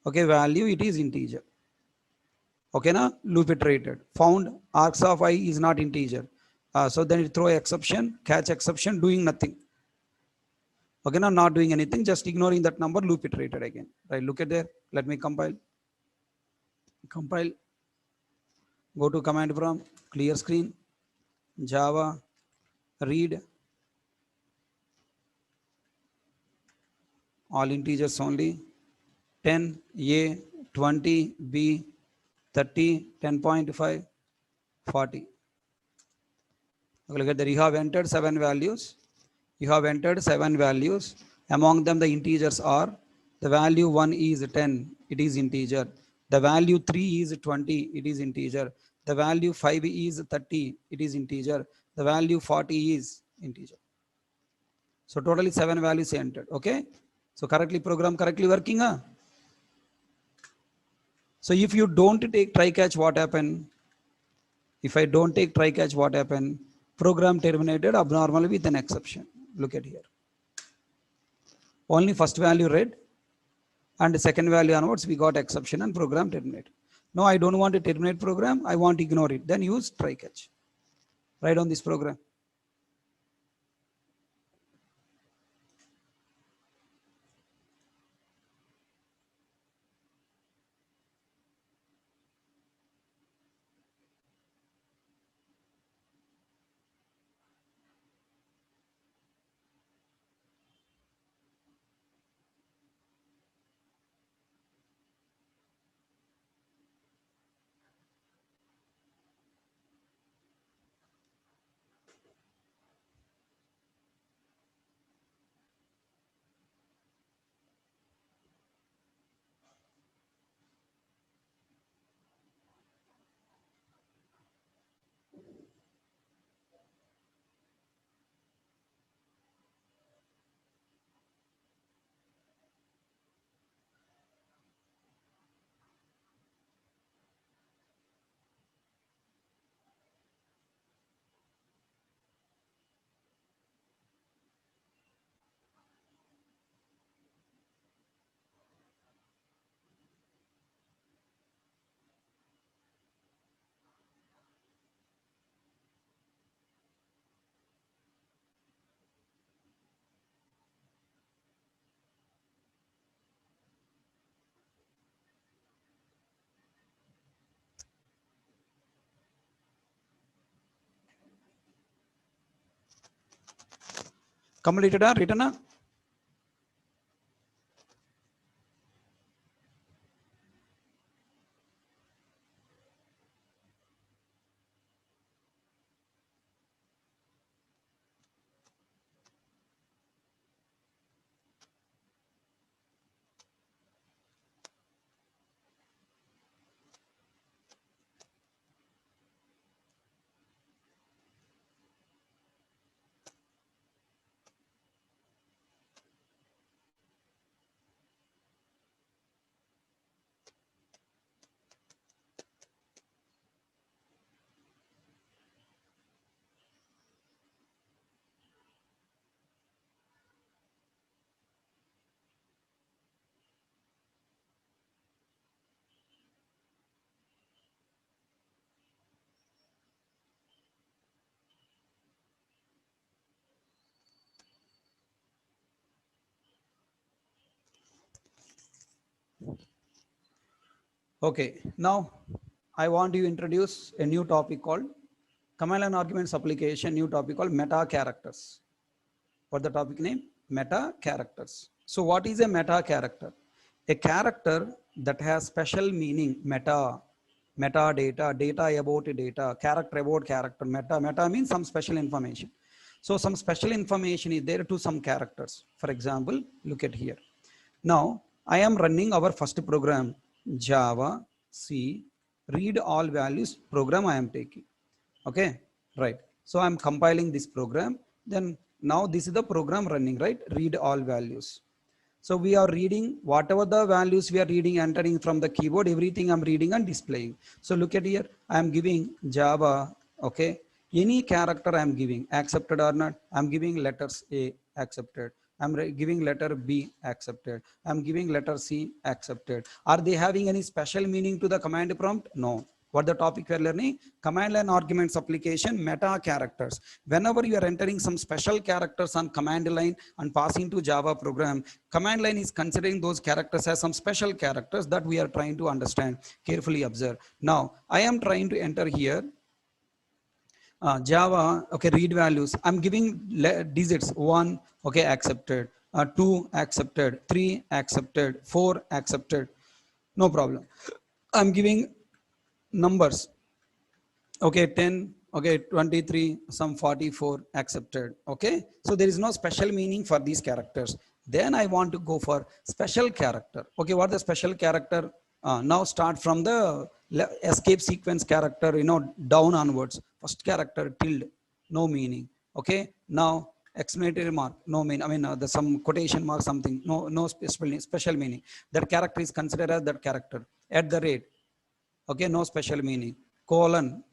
Okay, value it is integer. Okay, na loop iterated. Found args of I is not integer. So then it throw exception, catch exception, doing nothing. Okay, now not doing anything, just ignoring that number, loop iterated again. Right, look at there. Let me compile. Compile. Go to command prompt, clear screen, Java, read, all integers only, 10, A, 20, B, 30, 10.5, 40. Okay, look at there. You have entered 7 values. You have entered 7 values. Among them, the integers are the value 1 is 10, it is integer. The value 3 is 20, it is integer. The value 5 is 30, it is integer. The value 40 is integer. So totally 7 values entered. Okay. So correctly program correctly working. So if you don't take try catch, what happen? If I don't take try catch, what happen? Program terminated abnormally with an exception. Look at here. Only first value read and the second value onwards we got exception and program terminate. No, I don't want to terminate program. I want to ignore it. Then use try catch. Write on this program. Completed or written? Okay, now I want to introduce a new topic called command line arguments application, new topic called meta characters. What the topic name? Meta characters. So what is a meta character? A character that has special meaning, metadata, data about data, character about character. Meta means some special information. So some special information is there to some characters. For example, look at here. Now I am running our first program, Java, C, read all values program I am taking. Okay, right. So I'm compiling this program. Then now this is the program running, right? Read all values. So we are reading whatever the values we are reading, entering from the keyboard, everything I'm reading and displaying. So look at here, I'm giving Java, okay. Any character I'm giving, accepted or not, I'm giving letters A, accepted. I'm giving letter B, accepted. I'm giving letter C, accepted. Are they having any special meaning to the command prompt? No. What the topic we are learning? Command line arguments application, meta characters. Whenever you are entering some special characters on command line and passing to Java program, command line is considering those characters as some special characters that we are trying to understand. Carefully observe. Now, I am trying to enter here Java, okay, read values. I'm giving digits 1, okay, accepted. 2, accepted. 3, accepted. 4, accepted. No problem. I'm giving numbers, okay, 10, okay, 23, some 44, accepted. Okay, so there is no special meaning for these characters. Then I want to go for special character. Okay, what the special character? Now start from the escape sequence character, down onwards. First character tilde, no meaning. Okay, now exclamatory mark, no meaning. I mean, the some quotation mark, something, no special meaning. That character is considered as that character. At the rate, okay, no special meaning. Colon,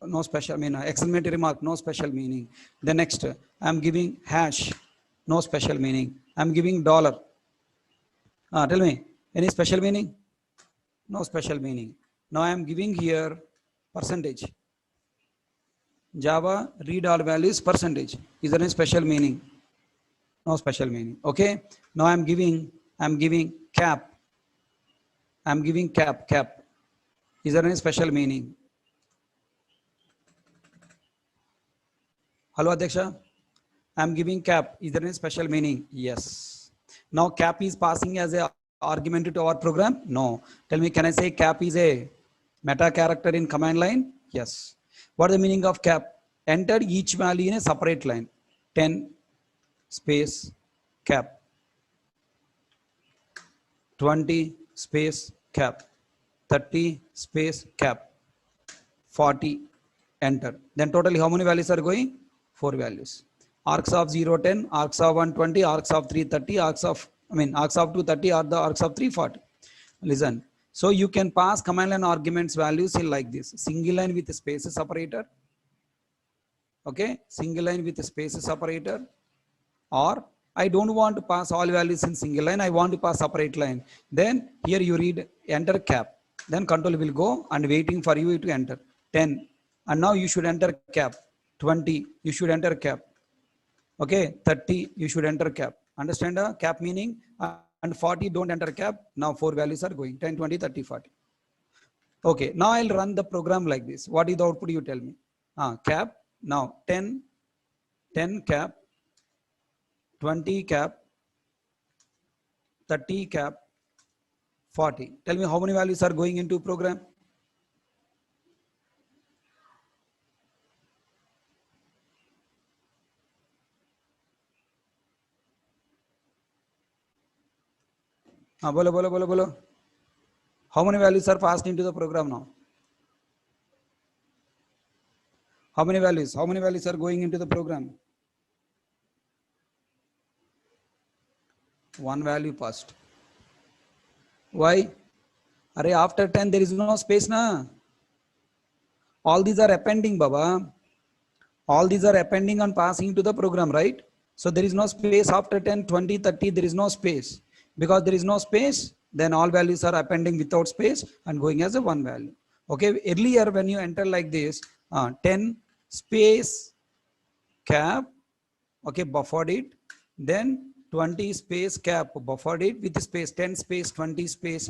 no special, I mean, exclamatory mark, no special meaning. The next, I'm giving hash, no special meaning. I'm giving dollar. Tell me, any special meaning? No special meaning. Now I'm giving here percentage. Java read all values percentage. Is there any special meaning? No special meaning. Okay. Now I'm giving cap. I'm giving cap. Is there any special meaning? Hello, Adyaksha. I'm giving cap. Is there any special meaning? Yes. Now cap is passing as a argument to our program? No. Tell me, can I say cap is a meta character in command line? Yes. What is the meaning of cap? Enter each value in a separate line. 10 space cap. 20 space cap. 30 space cap. 40 enter. Then totally how many values are going? 4 values. Arcs of 0 10, arcs of 120, arcs of 330, arcs of 230 are the arcs of 340. Listen. So you can pass command line arguments values in like this. Single line with spaces separator. Okay. Single line with spaces separator. Or I don't want to pass all values in single line. I want to pass separate line. Then here you read enter cap. Then control will go and waiting for you to enter 10. And now you should enter cap. 20. You should enter cap. Okay. 30. You should enter cap. Understand the cap meaning? And 40 don't enter cap. Now 4 values are going 10, 20, 30, 40. Okay. Now I'll run the program like this. What is the output? You tell me. Cap. Now 10 cap. 20 cap, 30 cap, 40. Tell me how many values are going into program? Bolo. How many values are passed into the program now? How many values? How many values are going into the program? One value passed. Why? Array, after 10 there is no space na. All these are appending, Baba. All these are appending and passing to the program, right? So there is no space after 10, 20, 30, there is no space. Because there is no space, then all values are appending without space and going as a one value. Okay, earlier when you enter like this, 10 space cap, okay, buffered it, then 20 space cap buffered it with space 10 space 20 space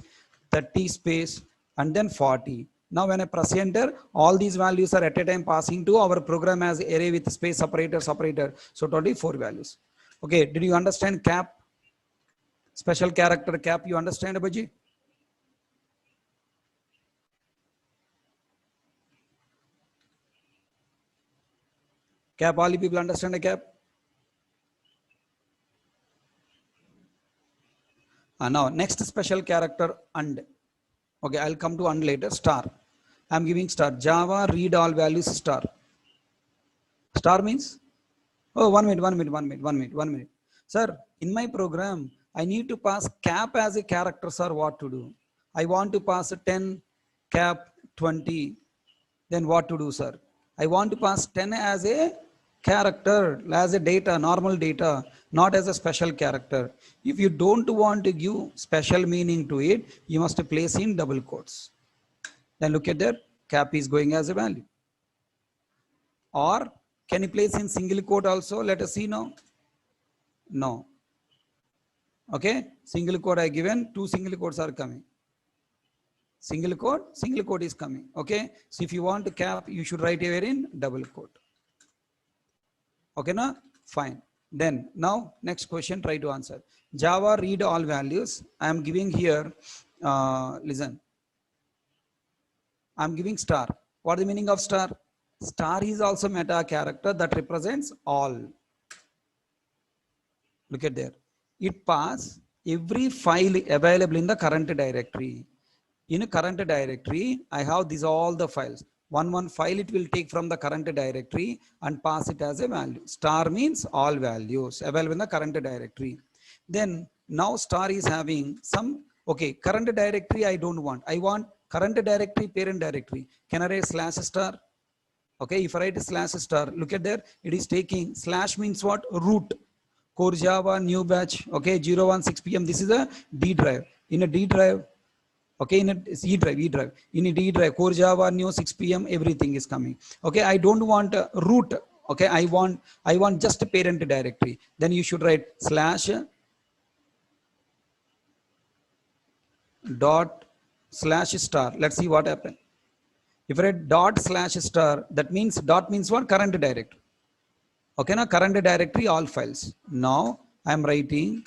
30 space and then 40. Now when I press enter, all these values are at a time passing to our program as array with space separator. So 24 values. Okay, did you understand cap? Special character cap, you understand, Abaji? Cap, all you people understand a cap? Now next special character and. Okay, I'll come to and later. Star. I'm giving star. Java read all values star. Star means, oh, 1 minute. Sir, in my program, I need to pass cap as a character, sir. What to do? I want to pass 10, cap 20. Then what to do, sir? I want to pass 10 as a character, as a data, normal data, not as a special character. If you don't want to give special meaning to it, you must place in double quotes. Then look at that, cap is going as a value. Or can you place in single quote also? Let us see now. No. Okay, single quote I given, two single quotes are coming. Single quote is coming. Okay, so if you want to cap, you should write here in double quote. Okay, na? Fine. Then now next question, try to answer. Java read all values. I am giving here, listen. I am giving star. What is the meaning of star? Star is also meta character that represents all. Look at there. It pass every file available in the current directory. In a current directory, I have these all the files. One file it will take from the current directory and pass it as a value. Star means all values available in the current directory. Then now star is having some, okay, current directory I don't want. I want current directory, parent directory. Can I write slash star? Okay, if I write slash star, look at there, it is taking slash means what? Root. Core Java, new batch, okay, 016 p.m. This is a D drive. In a D drive, okay, in a E drive. In a D drive, Core Java, new 6 p.m. everything is coming. Okay, I don't want root. Okay, I want just a parent directory. Then you should write slash dot slash star. Let's see what happened. If I write dot slash star, that means dot means what? Current directory. Okay, now current directory all files. Now I'm writing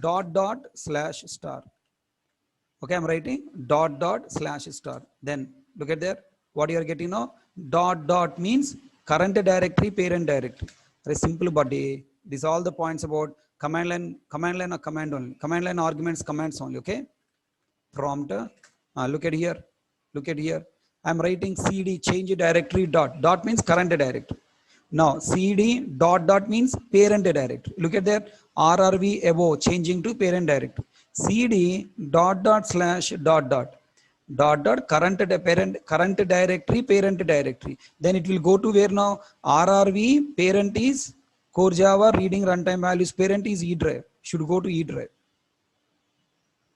dot slash star. Okay, I'm writing dot slash star. Then look at there. What you are getting now? Dot means current directory, parent directory. Very simple body. These all the points about command line or command only. Command line arguments, commands only. Okay. Prompt. Look at here. Look at here. I'm writing cd change directory dot means current directory. Now cd dot means parent directory. Look at that, rrv above changing to parent directory. Cd dot slash dot current directory, parent directory. Then it will go to where now? rrv parent is core Java reading runtime values, parent is E drive, should go to E drive.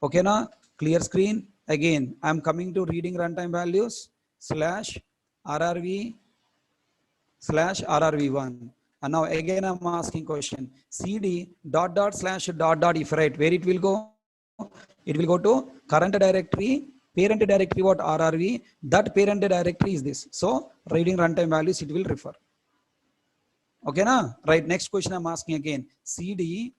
Okay, now clear screen. Again, I'm coming to reading runtime values slash rrv slash rrv1. And now again I'm asking question. Cd dot slash dot if right, where it will go? It will go to current directory, parent directory what? rrv. That parent directory is this. So reading runtime values it will refer. Okay, na? Right. Next question I'm asking again. Cd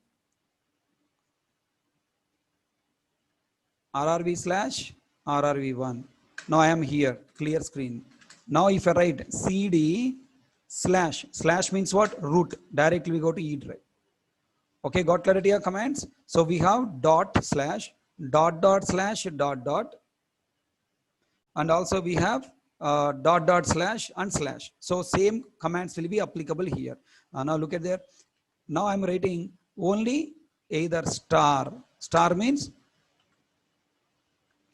rrv slash rrv1. Now I am here, clear screen. Now if I write cd slash means what? Root, directly we go to E drive. Okay, got clarity of commands? So we have dot slash dot slash dot and also we have dot slash and slash. So same commands will be applicable here. Now look at there. Now I'm writing only either star. Star means,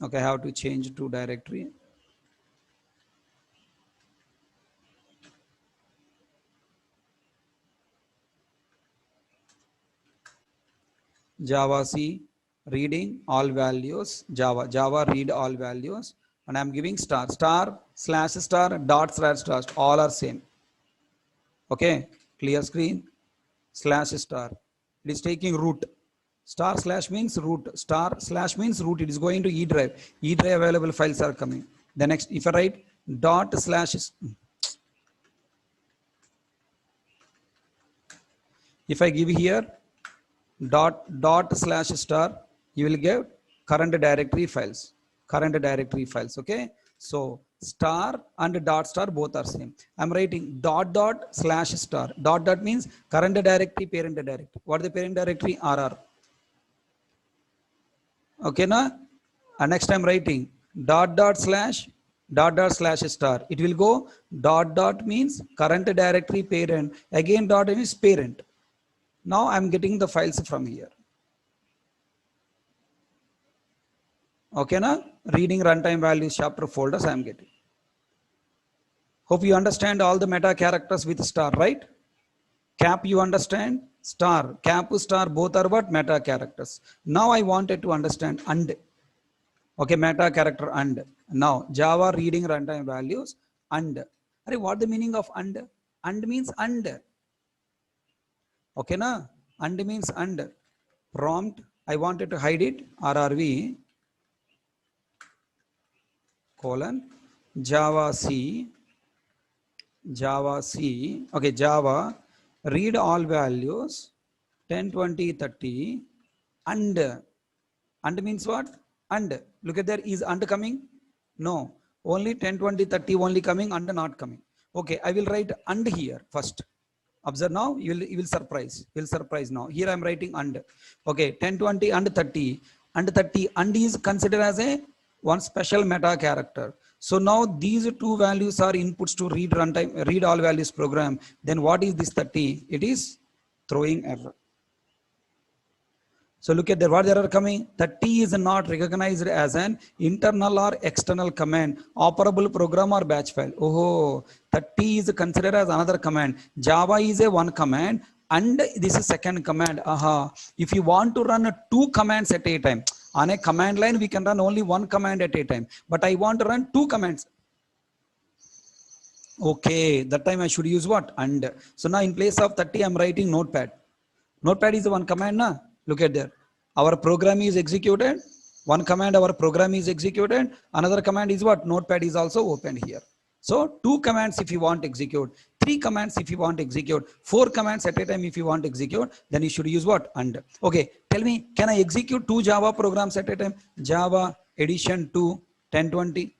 okay, I have to change to directory. Java C reading all values, Java read all values, and I'm giving star slash star dot slash star, all are same. Okay, clear screen. slash star. It is taking root. Star slash means root. Star slash means root. It is going to E drive. E drive available files are coming. The next, if I write dot slash, if I give here dot slash star, you will get current directory files. Current directory files. Okay. So star and dot star both are same. I'm writing dot slash star. Dot means current directory, parent directory. What is the parent directory? RR. Okay, na? And next I'm writing dot slash star. It will go dot means current directory parent. Again dot means parent. Now I'm getting the files from here. Okay, na? Reading runtime values chapter folders I'm getting. Hope you understand all the meta characters with star, right? Cap you understand, star, cap star both are what? Meta characters. Now I wanted to understand and. Okay, meta character and. Now Java reading runtime values and. What the meaning of and? And means and. Okay, na? And means and. Prompt, I wanted to hide it. RRV colon Java C. Java C. Okay, Java read all values 10, 20, 30 and. And means what? And. Look at there, is and coming? No. Only 10, 20, 30 only coming, and not coming. Okay, I will write and here first. Observe now, you will surprise. You will surprise now. Here I am writing and. Okay, 10, 20 and 30. And 30 and is considered as a one special meta character. So now these two values are inputs to read runtime, read all values program. Then what is this 30? It is throwing error. So look at there, what there are coming. The T is not recognized as an internal or external command, operable program or batch file. Oh, the T is considered as another command. Java is a one command and this is second command. Aha. If you want to run two commands at a time, on a command line, we can run only one command at a time. But I want to run two commands. Okay, that time I should use what? And. So now in place of 30, I'm writing notepad. Notepad is one command, na? Look at there. Our program is executed. One command, our program is executed. Another command is what? Notepad is also opened here. So two commands if you want to execute. Three commands if you want to execute. Four commands at a time if you want to execute. Then you should use what? And. Okay, tell me, can I execute two Java programs at a time? Java edition 2, 1020.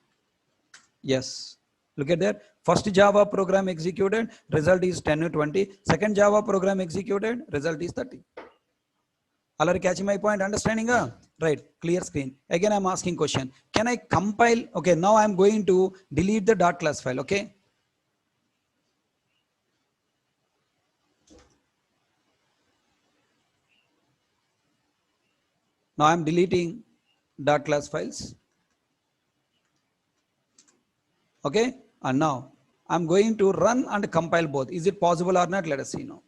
Yes. Look at that. First Java program executed, result is 10 or 20. Second Java program executed, result is 30. Already catching my point, understanding? Right, clear screen. Again, I'm asking question. Can I compile? Okay, now I'm going to delete the dot class file, okay? Now I'm deleting dot class files, okay? And now I'm going to run and compile both. Is it possible or not? Let us see now.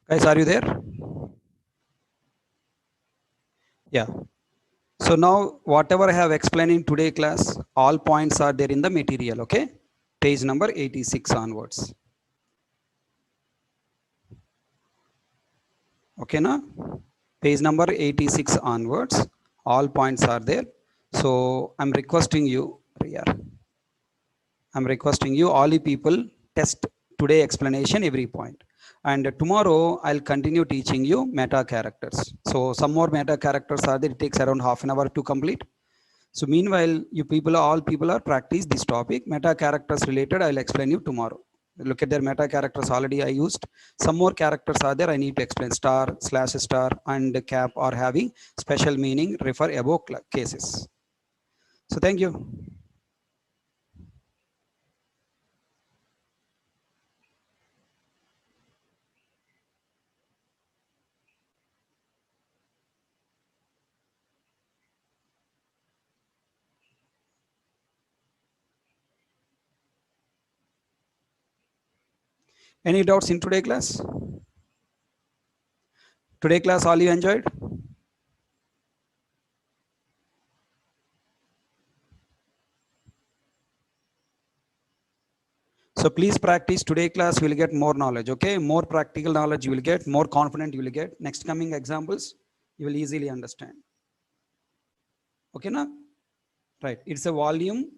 Guys, are you there? Yeah. So now whatever I have explained in today class, all points are there in the material, okay? Page number 86 onwards. Okay, na? Page number 86 onwards, all points are there. So I'm requesting you, yeah, I'm requesting you, all you people, test today explanation every point. And tomorrow I'll continue teaching you meta characters. So some more meta characters are there. It takes around half an hour to complete. So meanwhile, you people, all people are practice this topic. Meta characters related, I'll explain you tomorrow. Look at their meta characters already I used. Some more characters are there. I need to explain. Star, slash star, and cap are having special meaning. Refer above cases. So thank you. Any doubts in today class? Today class, all you enjoyed? So please practice today class. You will get more knowledge. Okay, more practical knowledge you will get. More confident you will get. Next coming examples, you will easily understand. Okay, na? Right. It's a volume.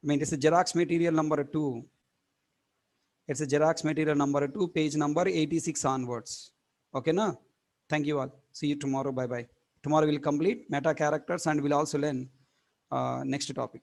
I mean, it's a Xerox material number 2. It's a Xerox material number 2, page number 86 onwards. Okay, na? Thank you all. See you tomorrow. Bye bye. Tomorrow we'll complete meta characters and we'll also learn next topic.